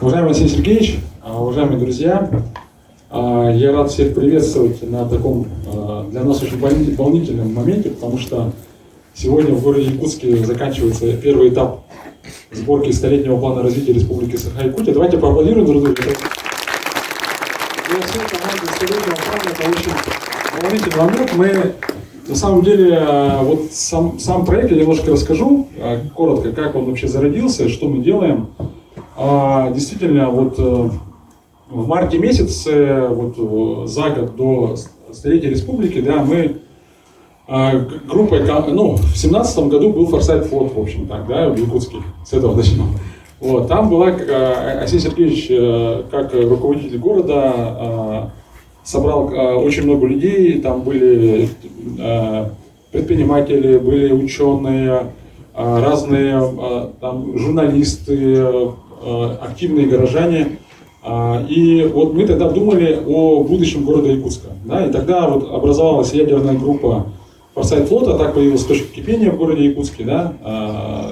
Уважаемый Алексей Сергеевич, уважаемые друзья, я рад всех приветствовать на таком для нас очень волнительном моменте, потому что сегодня в городе Якутске заканчивается первый этап сборки столетнего плана развития Республики Саха-Якутия. Давайте поаплодируем друг другу. Для всей команды столетнего плана это очень волнительный момент. Мы на самом деле, вот сам проект я немножко расскажу, коротко, как он вообще зародился, что мы делаем. Действительно, вот в марте месяце, вот за год до столетия республики, да, мы группой, ну, в 17 году был Форсайт флот, в общем, так, да, в Якутске, с этого начнем. Вот, там была, Алексей Сергеевич, как руководитель города, собрал очень много людей, там были предприниматели, были ученые, разные там журналисты, активные горожане. И вот мы тогда думали о будущем города Якутска. Да? И тогда вот образовалась ядерная группа Форсайт флота, так появилась точка кипения в городе Якутске, да?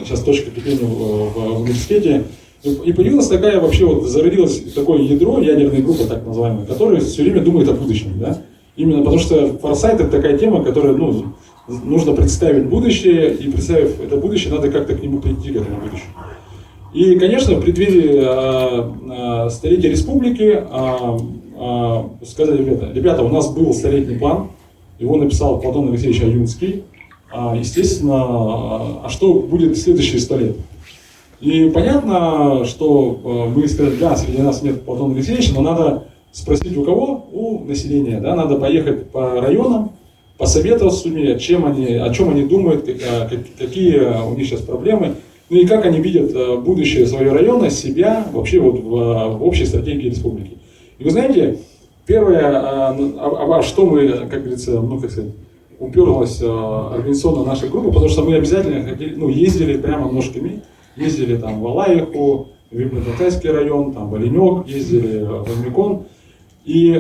Сейчас точка кипения в университете. И появилась такая вообще, вот зародилось такое ядро, ядерная группа так называемая, которая все время думает о будущем. Да? Именно потому что Форсайт — это такая тема, которая, ну, нужно представить будущее, и представив это будущее, надо как-то к нему прийти, к этому будущему. И, конечно, в преддверии столетия республики сказали ребята, у нас был столетний план, его написал Платон Алексеевич Аюнский. Естественно, а что будет в следующие 100 лет? И понятно, что мы сказали, да, среди нас нет Платона Алексеевича, но надо спросить у кого? У населения. Да? Надо поехать по районам, посоветоваться с людьми, о чем они думают, какие у них сейчас проблемы. Ну и как они видят будущее своего района, себя вообще вот в общей стратегии республики. И вы знаете, первое, что мы, как говорится, ну как сказать, уперлась организационно наша группа, потому что мы обязательно ходили, ну, ездили прямо ножками, ездили там в Алаиху, в Южно-Татарский район, там в Оленек, ездили в Альмекон. И,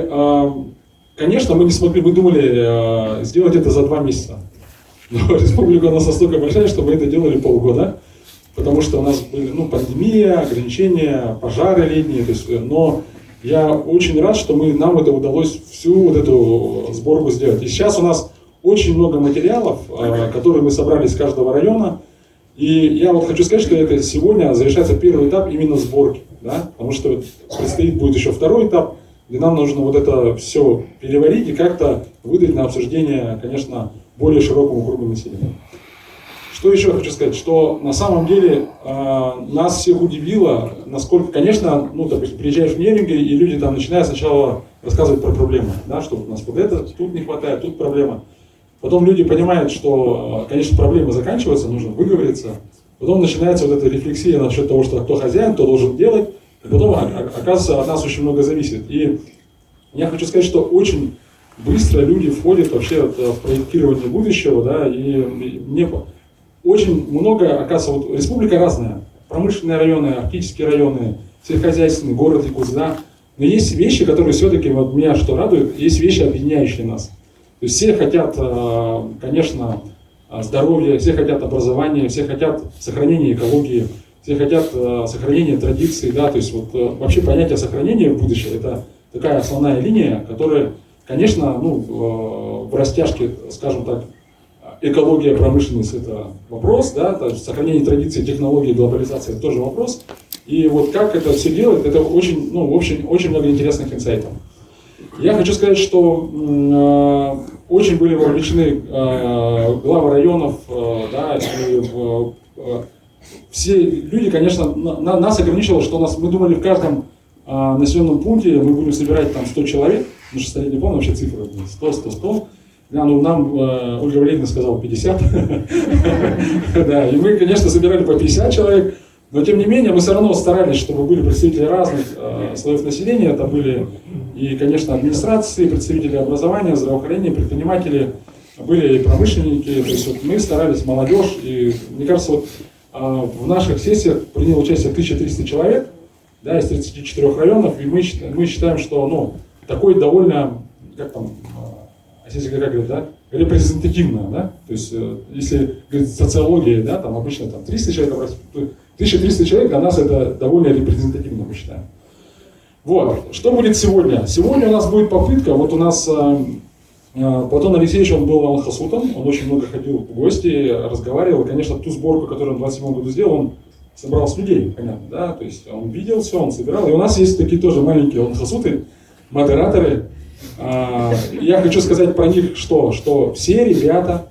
конечно, мы не смогли, мы думали сделать это за 2 месяца. Но республика у нас настолько большая, что мы это делали полгода. Потому что у нас были, ну, пандемия, ограничения, пожары летние, то есть, но я очень рад, что нам это удалось всю вот эту сборку сделать. И сейчас у нас очень много материалов, которые мы собрали из каждого района, и я вот хочу сказать, что это сегодня завершается первый этап именно сборки, да? Потому что предстоит будет еще второй этап, где нам нужно вот это все переварить и как-то выдать на обсуждение, конечно, более широкому кругу населения. Что еще хочу сказать, что на самом деле нас всех удивило, насколько, конечно, ну, допустим, приезжаешь в Неринге, и люди там начинают сначала рассказывать про проблемы, да, что у нас вот это, тут не хватает, тут проблема. Потом люди понимают, что, конечно, проблемы заканчиваются, нужно выговориться. Потом начинается вот эта рефлексия насчет того, что кто хозяин, кто должен делать. И потом, оказывается, от нас очень много зависит. И я хочу сказать, что очень быстро люди входят вообще в проектирование будущего, да, и мне очень много, оказывается, вот республика разная. Промышленные районы, арктические районы, сельскохозяйственный, город Якутск, да. Но есть вещи, которые все-таки, вот меня что радует, есть вещи, объединяющие нас. То есть все хотят, конечно, здоровья, все хотят образования, все хотят сохранения экологии, все хотят сохранения традиций, да. То есть вот вообще понятие сохранения в будущем — это такая основная линия, которая, конечно, ну, в растяжке, скажем так, экология, промышленность — это вопрос, да, то есть сохранение традиций, технологий, глобализация — это тоже вопрос. И вот как это все делать, это очень, ну, очень много интересных инсайтов. Я хочу сказать, что очень были вовлечены главы районов, да, и все люди, конечно, нас ограничивало, что мы думали в каждом населенном пункте мы будем собирать там 100 человек, потому что столетний план вообще цифры 100. Да, ну, нам Ольга Валерьевна сказала 50. Да, и мы, конечно, собирали по 50 человек, но тем не менее мы все равно старались, чтобы были представители разных слоев населения. Это были и, конечно, администрации, представители образования, здравоохранения, предприниматели, были и промышленники. То есть вот мы старались, молодежь. И мне кажется, вот в наших сессиях приняло участие 1300 человек, да, из 34 районов, и мы считаем, что, ну, такой довольно, как там, как говорят, да, репрезентативно, да, то есть если говорить социология, да, там обычно там 300 человек, 1300 человек, для нас это довольно репрезентативно. мы считаем. Вот, что будет сегодня? Сегодня у нас будет попытка, вот у нас Платон Алексеевич, он был алхасутом, он очень много ходил в гости, разговаривал, и, конечно, ту сборку, которую он в 27 году сделал, он собрал с людей, понятно, да, то есть он видел все, он собирал, и у нас есть такие тоже маленькие алхасуты, модераторы. Я хочу сказать про них, что все ребята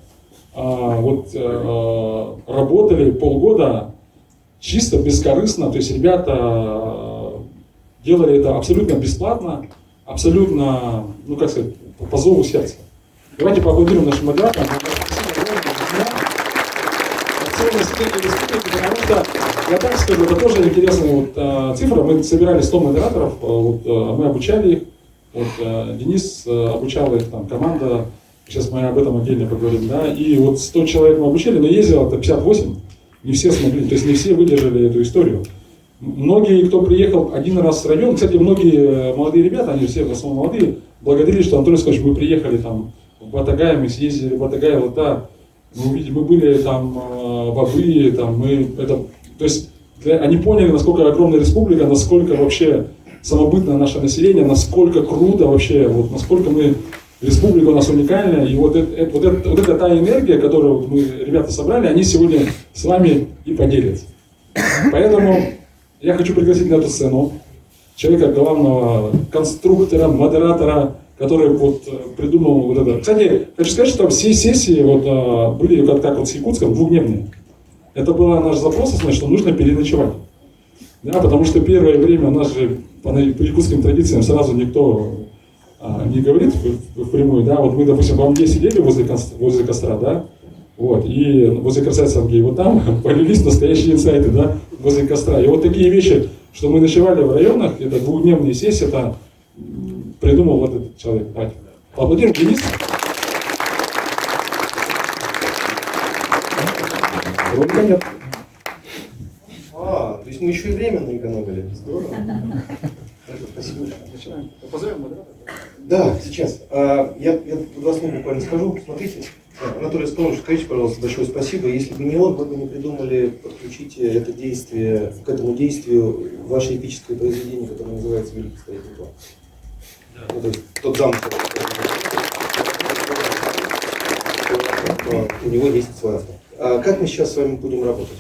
работали полгода чисто бескорыстно, то есть ребята делали это абсолютно бесплатно, абсолютно, ну как сказать, по зову сердца. Давайте поаплодируем нашим модераторам. Потому что, я так скажу, это тоже интересная цифра. Мы собирали 100 модераторов, мы обучали их. Денис обучал их, там, команда, сейчас мы об этом отдельно поговорим, да, и 100 человек мы обучили, но ездило это 58, не все смогли, то есть не все выдержали эту историю. Многие, кто приехал один раз в район, кстати, многие молодые ребята, они все в основном молодые, благодарили, что Анатолий Сказкович, мы приехали там в Батагай, мы съездили в Батагай, мы были там в Абые, то есть они поняли, насколько огромная республика, насколько вообще самобытное наше население, насколько круто вообще, насколько республика у нас уникальная, и это та энергия, которую мы, ребята, собрали, они сегодня с вами и поделятся. Поэтому я хочу пригласить на эту сцену человека, главного конструктора, модератора, который придумал это. Кстати, хочу сказать, что все сессии были как с Якутском, двухдневные. Это был наш запрос, что нужно переночевать. Да, потому что первое время у нас же по якутским традициям сразу никто не говорит впрямую, да, мы, допустим, в Амге сидели возле костра, да, и возле костра Сангей, там полились настоящие инсайты, да, возле костра. И такие вещи, что мы ночевали в районах, это двухдневные сессии, это придумал этот человек. Давайте. Поаплодируем, Денис. Ролика нет. То есть мы еще и время наэкономили. Здорово. Спасибо. Поздравим модератора. Да, сейчас. Я два слова буквально скажу. Смотрите, Анатолий Скалович, скажите, пожалуйста, большое спасибо. Если бы не он, вы бы не придумали подключить это действие, к этому действию ваше эпическое произведение, которое называется «Великий строительный план». Да. То есть тот замысел, у него есть свой автор. Как мы сейчас с вами будем работать?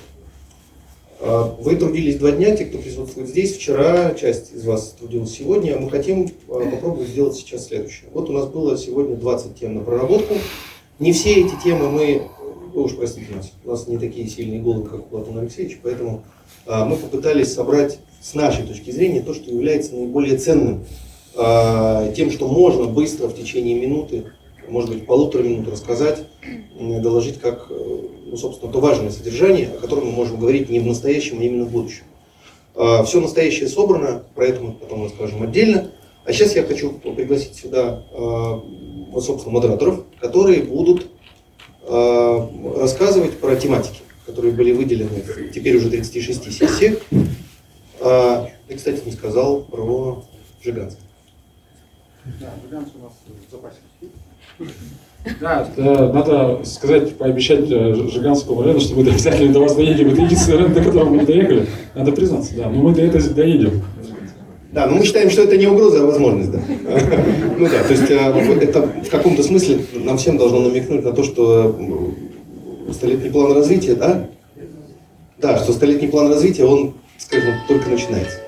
Вы трудились 2 дня, те, кто присутствует здесь. Вчера часть из вас трудилась сегодня. Мы хотим попробовать сделать сейчас следующее. У нас было сегодня 20 тем на проработку. Не все эти темы вы уж простите нас, у нас не такие сильные головы, как у Платона Алексеевича, поэтому мы попытались собрать с нашей точки зрения то, что является наиболее ценным, тем, что можно быстро в течение минуты, может быть, 1,5 минуты рассказать, доложить как, собственно, то важное содержание, о котором мы можем говорить не в настоящем, а именно в будущем. Все настоящее собрано, про это мы потом расскажем отдельно. А сейчас я хочу пригласить сюда, собственно, модераторов, которые будут рассказывать про тематики, которые были выделены в теперь уже 36 сессиях. Я, кстати, не сказал про Жиганск. Да, Жиганск у нас в запасе. Да, надо сказать, пообещать Жиганскому району, что мы обязательно до вас доедем. Это единственный район, до которого мы не доехали. Надо признаться, да, но мы до этого доедем. Да, но мы считаем, что это не угроза, а возможность, да. Ну да, то есть это в каком-то смысле нам всем должно намекнуть на то, что столетний план развития, да? Да, что столетний план развития, он, скажем, только начинается.